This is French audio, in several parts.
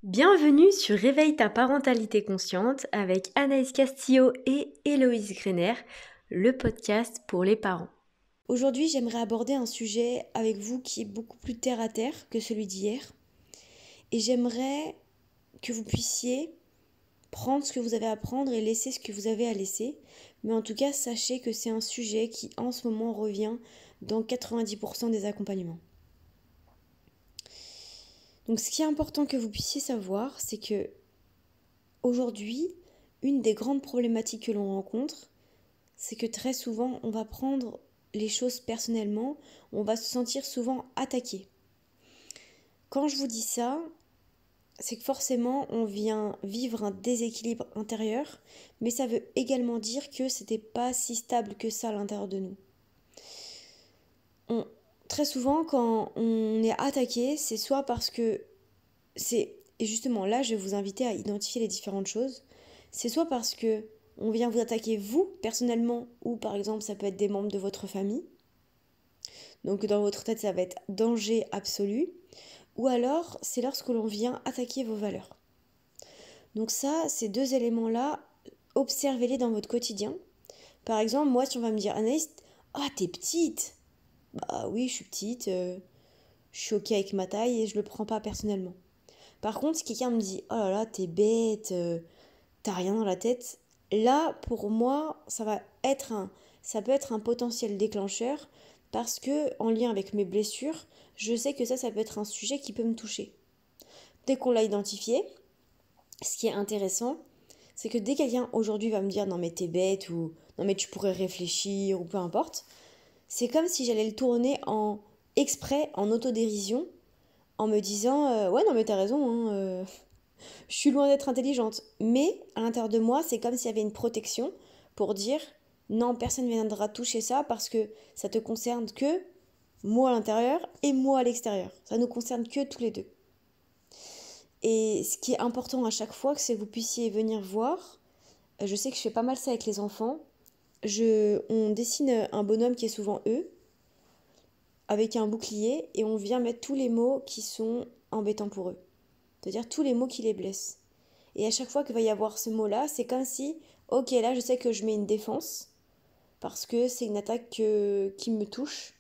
Bienvenue sur Réveille ta parentalité consciente avec Anaïs Castillo et Héloïse Grener, le podcast pour les parents. Aujourd'hui, j'aimerais aborder un sujet avec vous qui est beaucoup plus terre à terre que celui d'hier. Et j'aimerais que vous puissiez prendre ce que vous avez à prendre et laisser ce que vous avez à laisser. Mais en tout cas, sachez que c'est un sujet qui en ce moment revient dans 90% des accompagnements. Donc ce qui est important que vous puissiez savoir, c'est que aujourd'hui, une des grandes problématiques que l'on rencontre, c'est que très souvent, on va prendre les choses personnellement, on va se sentir souvent attaqué. Quand je vous dis ça, c'est que forcément on vient vivre un déséquilibre intérieur, mais ça veut également dire que c'était pas si stable que ça à l'intérieur de nous. Très souvent, quand on est attaqué, c'est soit parce que et justement là, je vais vous inviter à identifier les différentes choses. C'est soit parce que on vient vous attaquer vous personnellement, ou par exemple ça peut être des membres de votre famille. Donc dans votre tête, ça va être danger absolu. Ou alors, c'est lorsque l'on vient attaquer vos valeurs. Donc ça, ces deux éléments-là, observez-les dans votre quotidien. Par exemple, moi, si on va me dire, Anaïs, ah, t'es petite. Bah oui, je suis petite, je suis ok avec ma taille et je le prends pas personnellement. Par contre, si quelqu'un me dit, oh là là, t'es bête, t'as rien dans la tête, là, pour moi, ça peut être un potentiel déclencheur parce que, en lien avec mes blessures, je sais que ça peut être un sujet qui peut me toucher. Dès qu'on l'a identifié, ce qui est intéressant, c'est que dès que quelqu'un aujourd'hui va me dire non mais t'es bête ou non mais tu pourrais réfléchir ou peu importe, c'est comme si j'allais le tourner en exprès, en autodérision, en me disant ouais non mais t'as raison, hein, je suis loin d'être intelligente. Mais à l'intérieur de moi, c'est comme s'il y avait une protection pour dire non, personne ne viendra toucher ça parce que ça te concerne que moi à l'intérieur et moi à l'extérieur. Ça nous concerne que tous les deux. Et ce qui est important à chaque fois, c'est que vous puissiez venir voir. Je sais que je fais pas mal ça avec les enfants. On dessine un bonhomme qui est souvent eux, avec un bouclier, et on vient mettre tous les mots qui sont embêtants pour eux. C'est-à-dire tous les mots qui les blessent. Et à chaque fois qu'il va y avoir ce mot-là, c'est comme si, ok, là je sais que je mets une défense, parce que c'est une attaque qui me touche,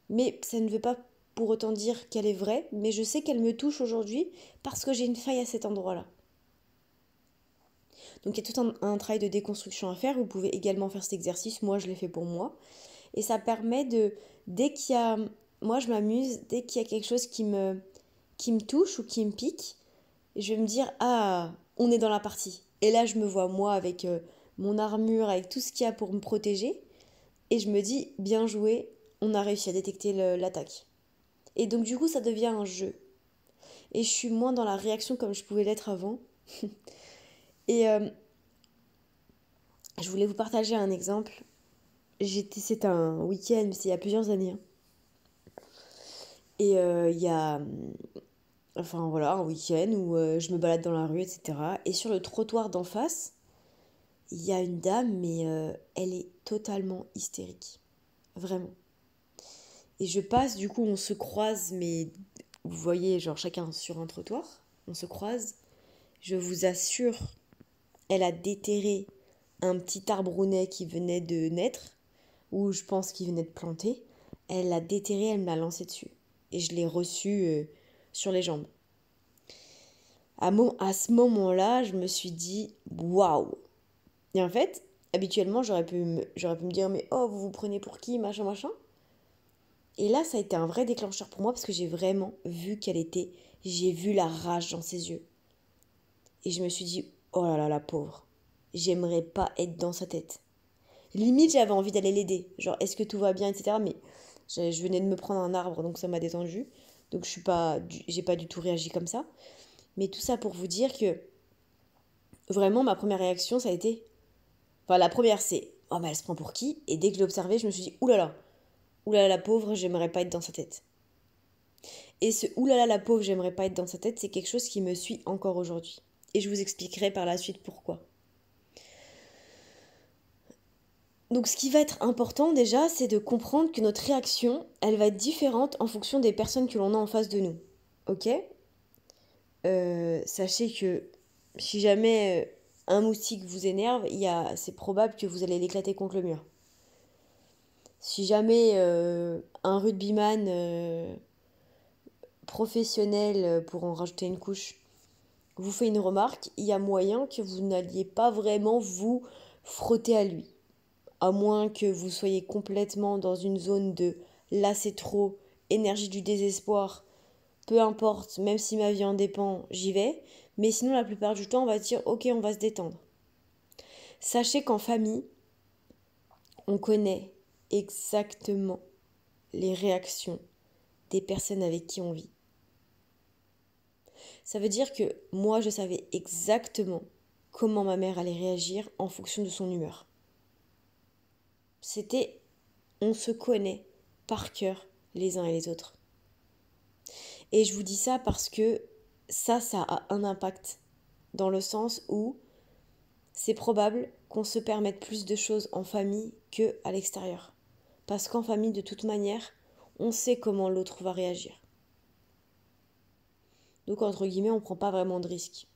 mais ça ne veut pas pour autant dire qu'elle est vraie, mais je sais qu'elle me touche aujourd'hui parce que j'ai une faille à cet endroit-là. Donc il y a tout un travail de déconstruction à faire. Vous pouvez également faire cet exercice. Moi, je l'ai fait pour moi. Et ça permet dès qu'il y a, moi je m'amuse, dès qu'il y a quelque chose qui me touche ou qui me pique, je vais me dire, ah, on est dans la partie. Et là, je me vois moi avec mon armure, avec tout ce qu'il y a pour me protéger. Et je me dis, bien joué, on a réussi à détecter l'attaque. Et donc du coup, ça devient un jeu. Et je suis moins dans la réaction comme je pouvais l'être avant. Et je voulais vous partager un exemple. C'est un week-end, c'est il y a plusieurs années, hein. Et il y a, enfin voilà, un week-end où je me balade dans la rue, etc. Et sur le trottoir d'en face, il y a une dame, mais elle est totalement hystérique. Vraiment. Et je passe, du coup, on se croise, mais vous voyez, genre chacun sur un trottoir, on se croise. Je vous assure, elle a déterré un petit arbrounet qui venait de naître, ou je pense qu'il venait de planter. Elle l'a déterré, elle me l'a lancé dessus. Et je l'ai reçu sur les jambes. À ce moment-là, je me suis dit waouh! Et en fait, habituellement, j'aurais pu me dire mais oh, vous vous prenez pour qui, machin, machin. Et là, ça a été un vrai déclencheur pour moi parce que j'ai vraiment vu qu'elle était. J'ai vu la rage dans ses yeux. Et je me suis dit oh là là, la pauvre. J'aimerais pas être dans sa tête. Limite, j'avais envie d'aller l'aider. Genre, est-ce que tout va bien, etc. Mais je venais de me prendre un arbre, donc ça m'a détendu. Donc, j'ai pas du tout réagi comme ça. Mais tout ça pour vous dire que vraiment, ma première réaction, ça a été. Enfin, la première, c'est oh, mais elle se prend pour qui? Et dès que je l'ai observée, je me suis dit oulala, la pauvre, j'aimerais pas être dans sa tête. Et ce oulala, la pauvre, j'aimerais pas être dans sa tête, c'est quelque chose qui me suit encore aujourd'hui. Et je vous expliquerai par la suite pourquoi. Donc ce qui va être important déjà, c'est de comprendre que notre réaction, elle va être différente en fonction des personnes que l'on a en face de nous. Ok? sachez que si jamais un moustique vous énerve, c'est probable que vous allez l'éclater contre le mur. Si jamais un rugbyman professionnel, pour en rajouter une couche, vous fait une remarque, il y a moyen que vous n'alliez pas vraiment vous frotter à lui. À moins que vous soyez complètement dans une zone de là c'est trop, énergie du désespoir, peu importe, même si ma vie en dépend, j'y vais. Mais sinon, la plupart du temps, on va se dire ok, on va se détendre. Sachez qu'en famille, on connaît exactement les réactions des personnes avec qui on vit. Ça veut dire que moi, je savais exactement comment ma mère allait réagir en fonction de son humeur. On se connaît par cœur les uns et les autres. Et je vous dis ça parce que ça a un impact dans le sens où c'est probable qu'on se permette plus de choses en famille qu'à l'extérieur. Parce qu'en famille, de toute manière, on sait comment l'autre va réagir. Donc, entre guillemets, on ne prend pas vraiment de risques.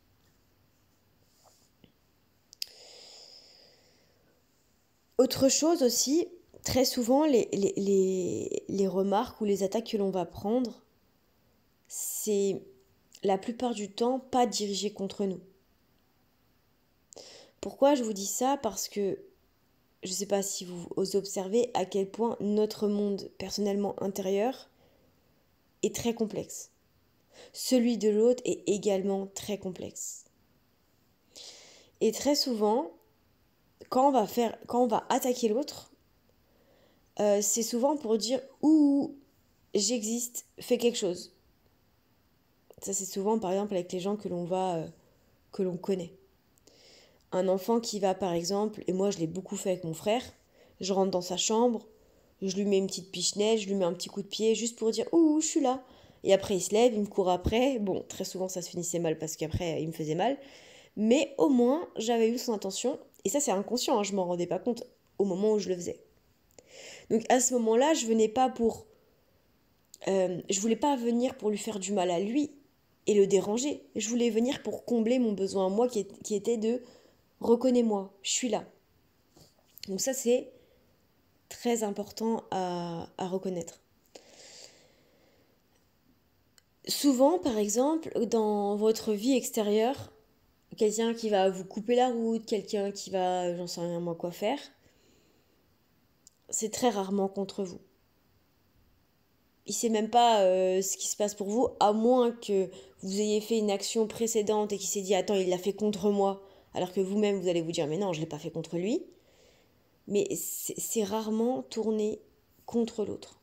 Autre chose aussi, très souvent, les remarques ou les attaques que l'on va prendre, c'est la plupart du temps pas dirigé contre nous. Pourquoi je vous dis ça? Parce que je ne sais pas si vous observez à quel point notre monde personnellement intérieur est très complexe. Celui de l'autre est également très complexe. Et très souvent, quand on va attaquer l'autre, c'est souvent pour dire ouh, j'existe, fais quelque chose. Ça c'est souvent par exemple avec les gens que l'on connaît. Un enfant qui va par exemple, et moi je l'ai beaucoup fait avec mon frère, je rentre dans sa chambre, je lui mets une petite pichenette, je lui mets un petit coup de pied juste pour dire ouh, je suis là. Et après il se lève, il me court après. Bon, très souvent ça se finissait mal parce qu'après il me faisait mal. Mais au moins j'avais eu son intention. Et ça c'est inconscient, hein, je m'en rendais pas compte au moment où je le faisais. Donc à ce moment-là, je voulais pas venir pour lui faire du mal à lui et le déranger. Je voulais venir pour combler mon besoin à moi qui était de reconnais-moi, je suis là. Donc ça c'est très important à reconnaître. Souvent, par exemple, dans votre vie extérieure, quelqu'un qui va vous couper la route, quelqu'un qui va, j'en sais rien moi quoi faire, c'est très rarement contre vous. Il sait même pas ce qui se passe pour vous, à moins que vous ayez fait une action précédente et qu'il s'est dit attends, il l'a fait contre moi, alors que vous-même vous allez vous dire mais non, je l'ai pas fait contre lui. Mais c'est rarement tourné contre l'autre.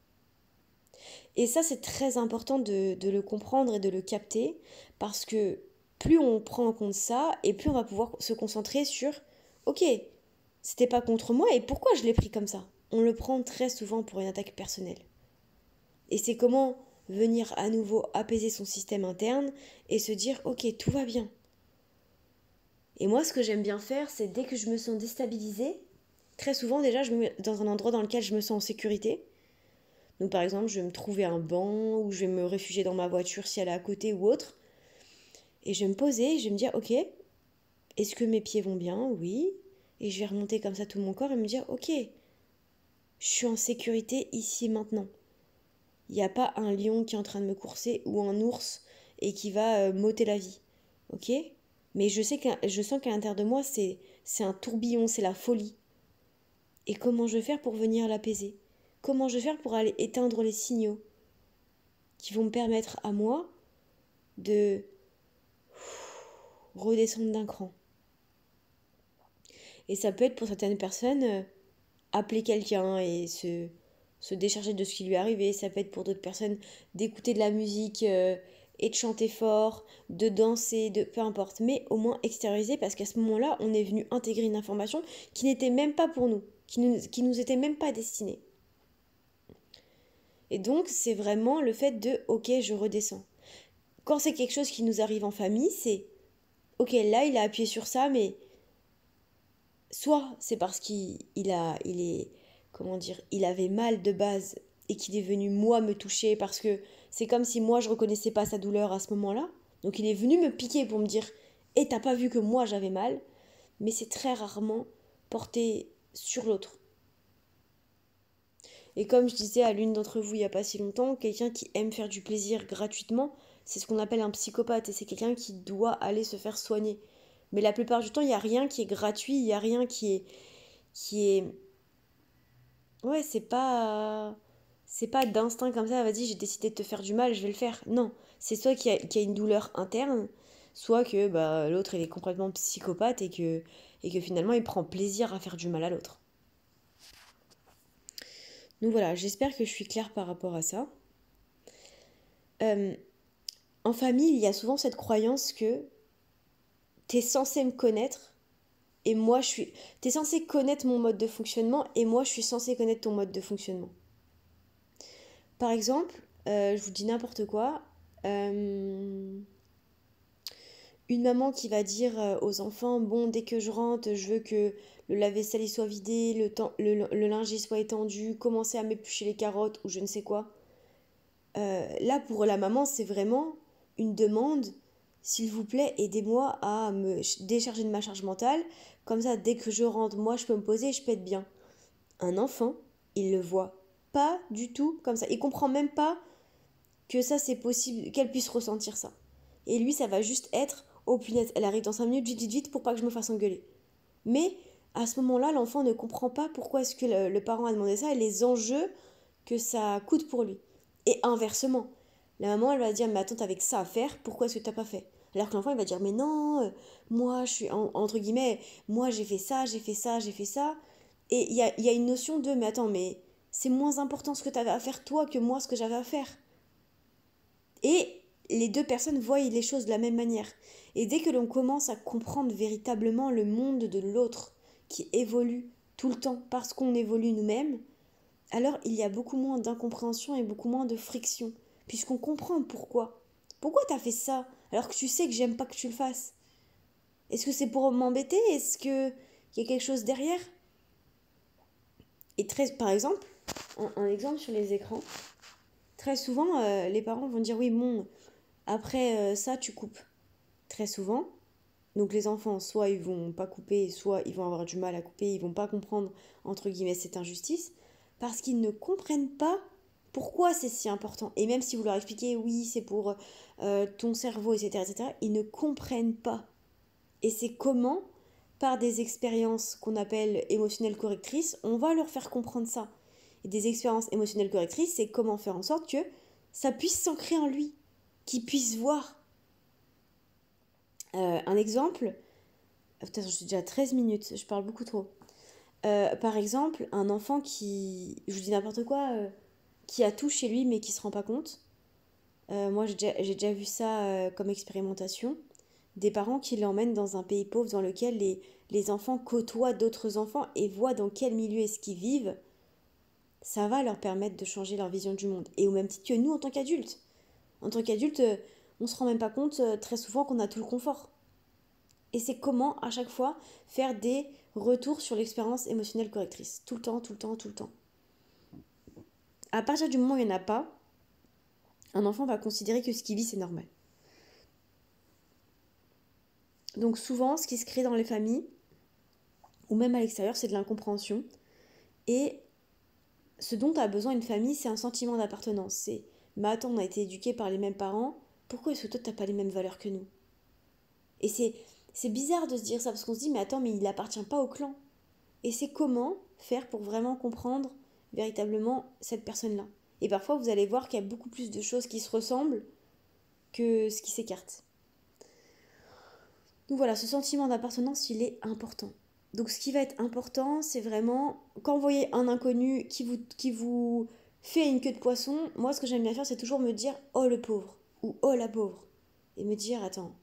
Et ça, c'est très important de le comprendre et de le capter, parce que plus on prend en compte ça, et plus on va pouvoir se concentrer sur ok, c'était pas contre moi, et pourquoi je l'ai pris comme ça? On le prend très souvent pour une attaque personnelle. Et c'est comment venir à nouveau apaiser son système interne et se dire ok, tout va bien. Et moi, ce que j'aime bien faire, c'est dès que je me sens déstabilisée, très souvent déjà, je me mets dans un endroit dans lequel je me sens en sécurité. Donc par exemple, je vais me trouver un banc ou je vais me réfugier dans ma voiture si elle est à côté ou autre. Et je vais me poser et je vais me dire ok, est-ce que mes pieds vont bien? Oui. Et je vais remonter comme ça tout mon corps et me dire ok, je suis en sécurité ici et maintenant. Il n'y a pas un lion qui est en train de me courser ou un ours et qui va m'ôter la vie. Ok? Mais je sens qu'à l'intérieur de moi, c'est un tourbillon, c'est la folie. Et comment je vais faire pour venir l'apaiser? Comment je vais faire pour aller éteindre les signaux qui vont me permettre à moi de redescendre d'un cran? Et ça peut être pour certaines personnes appeler quelqu'un et se décharger de ce qui lui est arrivé. Ça peut être pour d'autres personnes d'écouter de la musique et de chanter fort, de danser, peu importe. Mais au moins extérioriser, parce qu'à ce moment-là, on est venu intégrer une information qui n'était même pas pour nous, qui nous était même pas destinée. Et donc, c'est vraiment le fait de « ok, je redescends ». Quand c'est quelque chose qui nous arrive en famille, c'est « ok, là, il a appuyé sur ça, mais soit c'est parce il avait mal de base et qu'il est venu moi me toucher parce que c'est comme si moi je reconnaissais pas sa douleur à ce moment-là. Donc il est venu me piquer pour me dire « Et t'as pas vu que moi j'avais mal ?» Mais c'est très rarement porté sur l'autre. Et comme je disais à l'une d'entre vous il n'y a pas si longtemps, quelqu'un qui aime faire du plaisir gratuitement, c'est ce qu'on appelle un psychopathe. Et c'est quelqu'un qui doit aller se faire soigner. Mais la plupart du temps, il n'y a rien qui est gratuit, il n'y a rien qui est... Ouais, c'est pas d'instinct comme ça, vas-y, j'ai décidé de te faire du mal, je vais le faire. Non, c'est soit qu'il y a une douleur interne, soit que bah, l'autre il est complètement psychopathe et que finalement il prend plaisir à faire du mal à l'autre. Donc voilà, j'espère que je suis claire par rapport à ça. En famille, il y a souvent cette croyance que t'es censé me connaître et moi je suis... T'es censé connaître mon mode de fonctionnement et moi je suis censé connaître ton mode de fonctionnement. Par exemple, je vous dis n'importe quoi, une maman qui va dire aux enfants, bon, dès que je rentre, je veux que le lave-vaisselle il soit vidé, le linge il soit étendu, commencer à m'éplucher les carottes ou je ne sais quoi. Là, pour la maman, c'est vraiment une demande, s'il vous plaît, aidez-moi à me décharger de ma charge mentale, comme ça, dès que je rentre, moi, je peux me poser et je peux être bien. Un enfant, il le voit pas du tout comme ça. Il comprend même pas que ça, c'est possible, qu'elle puisse ressentir ça. Et lui, ça va juste être, oh punaise, elle arrive dans 5 minutes, vite, vite, vite, pour pas que je me fasse engueuler. Mais à ce moment-là, l'enfant ne comprend pas pourquoi est-ce que le parent a demandé ça et les enjeux que ça coûte pour lui. Et inversement, la maman, elle va dire, mais attends, t'avais que ça à faire, pourquoi est-ce que t'as pas fait? Alors que l'enfant, il va dire, mais non, moi, je suis, entre guillemets, moi, j'ai fait ça, j'ai fait ça, j'ai fait ça. Et il y a une notion de, mais attends, mais c'est moins important ce que t'avais à faire toi que moi, ce que j'avais à faire. Et les deux personnes voient les choses de la même manière. Et dès que l'on commence à comprendre véritablement le monde de l'autre, qui évolue tout le temps parce qu'on évolue nous-mêmes, alors il y a beaucoup moins d'incompréhension et beaucoup moins de friction, puisqu'on comprend pourquoi. Pourquoi t'as fait ça alors que tu sais que j'aime pas que tu le fasses? Est-ce que c'est pour m'embêter? Est-ce qu'il y a quelque chose derrière? Et par exemple, un exemple sur les écrans, très souvent les parents vont dire oui bon, après ça tu coupes. Très souvent, donc les enfants, soit ils vont pas couper, soit ils vont avoir du mal à couper, ils vont pas comprendre, entre guillemets, cette injustice, parce qu'ils ne comprennent pas pourquoi c'est si important. Et même si vous leur expliquez, oui, c'est pour ton cerveau, etc., etc., ils ne comprennent pas. Et c'est comment, par des expériences qu'on appelle émotionnelles correctrices, on va leur faire comprendre ça. Et des expériences émotionnelles correctrices, c'est comment faire en sorte que ça puisse s'ancrer en lui, qu'il puisse voir. Un exemple, putain, je suis déjà à 13 minutes, je parle beaucoup trop. Par exemple, un enfant qui, je vous dis n'importe quoi, qui a tout chez lui mais qui se rend pas compte. Moi, j'ai déjà vu ça comme expérimentation. Des parents qui l'emmènent dans un pays pauvre dans lequel les enfants côtoient d'autres enfants et voient dans quel milieu est-ce qu'ils vivent. Ça va leur permettre de changer leur vision du monde. Et au même titre que nous en tant qu'adultes. En tant qu'adultes, on se rend même pas compte très souvent qu'on a tout le confort. Et c'est comment, à chaque fois, faire des retours sur l'expérience émotionnelle correctrice. Tout le temps, tout le temps, tout le temps. À partir du moment où il n'y en a pas, un enfant va considérer que ce qu'il vit, c'est normal. Donc souvent, ce qui se crée dans les familles, ou même à l'extérieur, c'est de l'incompréhension. Et ce dont a besoin une famille, c'est un sentiment d'appartenance. C'est, mais attends, on a été éduqués par les mêmes parents, pourquoi est-ce que toi, t'as pas les mêmes valeurs que nous? Et c'est bizarre de se dire ça, parce qu'on se dit, mais attends, mais il n'appartient pas au clan. Et c'est comment faire pour vraiment comprendre véritablement cette personne-là. Et parfois, vous allez voir qu'il y a beaucoup plus de choses qui se ressemblent que ce qui s'écarte. Donc voilà, ce sentiment d'appartenance, il est important. Donc ce qui va être important, c'est vraiment, quand vous voyez un inconnu qui vous fait une queue de poisson, moi ce que j'aime bien faire, c'est toujours me dire, oh le pauvre, ou oh la pauvre. Et me dire, attends,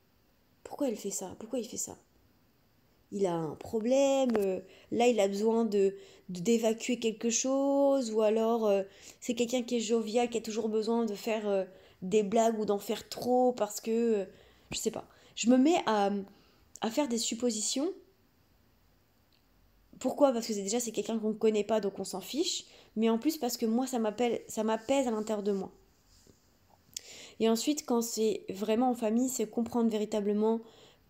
pourquoi elle fait ça? Pourquoi il fait ça? Il a un problème, là il a besoin d'évacuer quelque chose, ou alors c'est quelqu'un qui est jovial, qui a toujours besoin de faire des blagues ou d'en faire trop parce que, je sais pas. Je me mets à faire des suppositions. Pourquoi? Parce que déjà c'est quelqu'un qu'on ne connaît pas donc on s'en fiche, mais en plus parce que moi ça m'apaise à l'intérieur de moi. Et ensuite, quand c'est vraiment en famille, c'est comprendre véritablement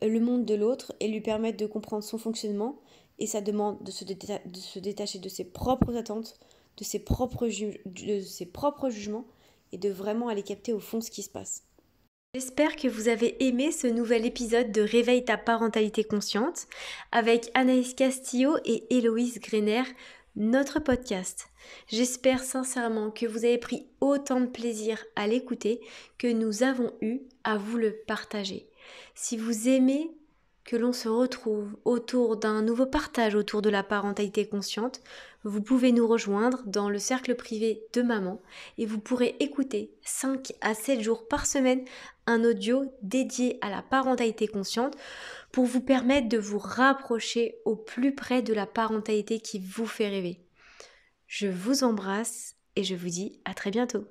le monde de l'autre et lui permettre de comprendre son fonctionnement. Et ça demande de se détacher de ses propres attentes, de ses propres jugements et de vraiment aller capter au fond ce qui se passe. J'espère que vous avez aimé ce nouvel épisode de Réveille ta parentalité consciente avec Anaïs Castillo et Héloïse Grener, notre podcast. J'espère sincèrement que vous avez pris autant de plaisir à l'écouter que nous avons eu à vous le partager. Si vous aimez que l'on se retrouve autour d'un nouveau partage autour de la parentalité consciente, vous pouvez nous rejoindre dans le cercle privé de maman et vous pourrez écouter 5 à 7 jours par semaine un audio dédié à la parentalité consciente pour vous permettre de vous rapprocher au plus près de la parentalité qui vous fait rêver. Je vous embrasse et je vous dis à très bientôt.